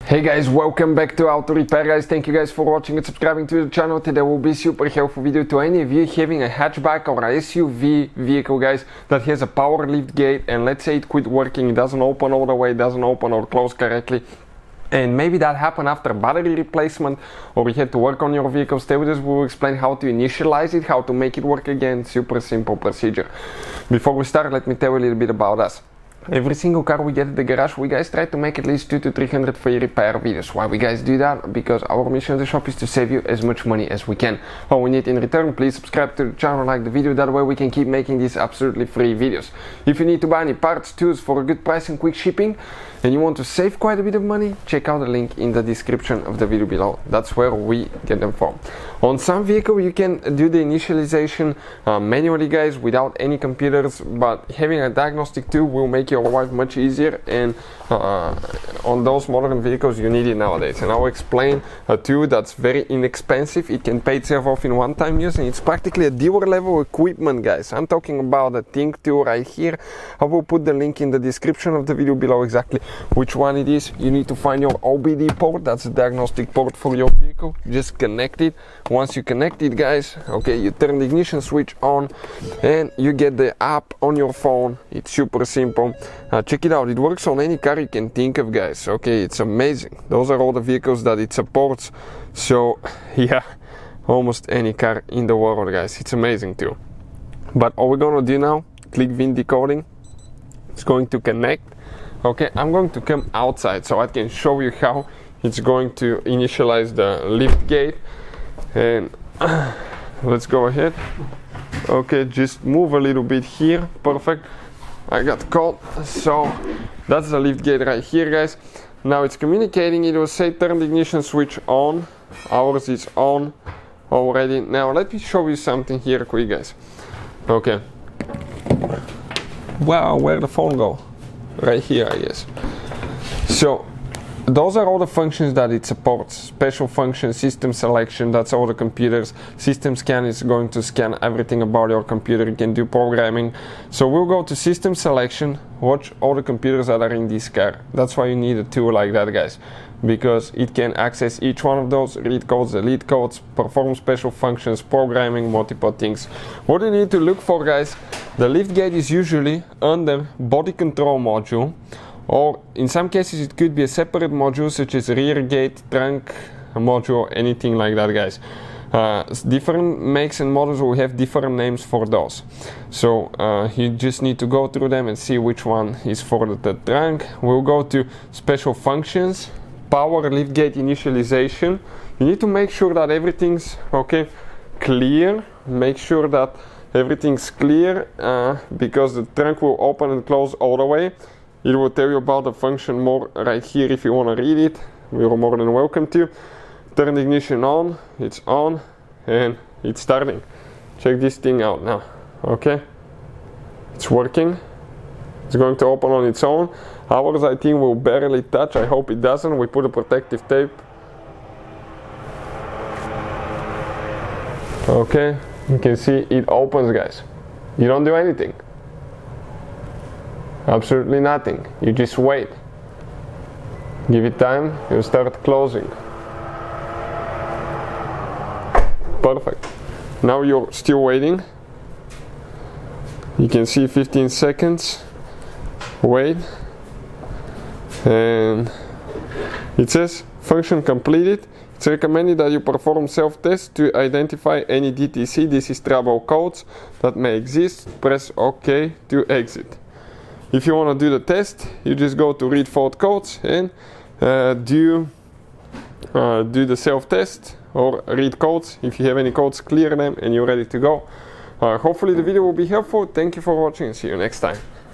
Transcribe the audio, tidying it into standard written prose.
Hey guys, welcome back to Auto Repair guys. Thank you guys for watching and subscribing to the channel. Today will be super helpful video to any of you having a hatchback or a SUV vehicle guys that has a power lift gate, and let's say it quit working, it doesn't open all the way, doesn't open or close correctly. And maybe that happened after battery replacement, or you had to work on your vehicle. Stay with us, we will explain how to initialize it, how to make it work again. Super simple procedure. Before we start, let me tell you a little bit about us. Every single car we get at the garage, we guys try to make at least 200 to 300 free repair videos. Why we guys do that? Because our mission in the shop is to save you as much money as we can. All we need in return, please subscribe to the channel, like the video, that way we can keep making these absolutely free videos. If you need to buy any parts, tools for a good price and quick shipping, and you want to save quite a bit of money, check out the link in the description of the video below. That's where we get them from. On some vehicle you can do the initialization manually guys, without any computers, but having a diagnostic tool will make your life much easier, and on those modern vehicles you need it nowadays. And I'll explain a tool that's very inexpensive. It can pay itself off in one-time use, and it's practically a dealer level equipment guys. I'm talking about the Think tool right here. I will put the link in the description of the video below exactly which one it is. You need to find your OBD port, that's the diagnostic port for your vehicle. Just connect it. Once you connect it guys, okay, you turn the ignition switch on and you get the app on your phone. It's super simple. Check it out, it works on any car you can think of guys. Okay, it's amazing. Those are all the vehicles that it supports, so yeah, almost any car in the world guys. It's amazing too. But all we're gonna do now, click VIN decoding. It's going to connect. Okay, I'm going to come outside so I can show you how it's going to initialize the lift gate. And let's go ahead. Okay, just move a little bit here. Perfect. I got caught. So that's the lift gate right here guys. Now it's communicating. It will say turn the ignition switch on. Ours is on already. Now let me show you something here quick guys. Okay, wow, where'd the phone go? Right here I guess. So those are all the functions that it supports. Special function, system selection, that's all the computers. System scan is going to scan everything about your computer. You can do programming. So we'll go to system selection, watch all the computers that are in this car. That's why you need a tool like that guys, because it can access each one of those, read codes, delete codes, perform special functions, programming, multiple things. What you need to look for guys, the lift gate is usually under body control module, or in some cases it could be a separate module such as rear gate, trunk module, anything like that guys. Different makes and models will have different names for those, so you just need to go through them and see which one is for the trunk. We'll go to special functions, power lift gate initialization. You need to make sure that everything's okay, clear. Make sure that everything's clear, because the trunk will open and close all the way. It will tell you about the function more right here if you want to read it. You're more than welcome to. Turn the ignition on, it's on and it's starting. Check this thing out now. Okay, it's working. It's going to open on its own. Ours I think will barely touch. I hope it doesn't. We put a protective tape. Okay, you can see it opens guys. You don't do anything. Absolutely nothing. You just wait. Give it time, you'll start closing. Perfect. Now you're still waiting. You can see 15 seconds. Wait. And it says function completed. It's recommended that you perform self-test to identify any DTC. This is trouble codes that may exist. Press OK to exit. If you want to do the test, you just go to read fault codes and do the self-test or read codes. If you have any codes, clear them and you're ready to go. Hopefully the video will be helpful. Thank you for watching and see you next time.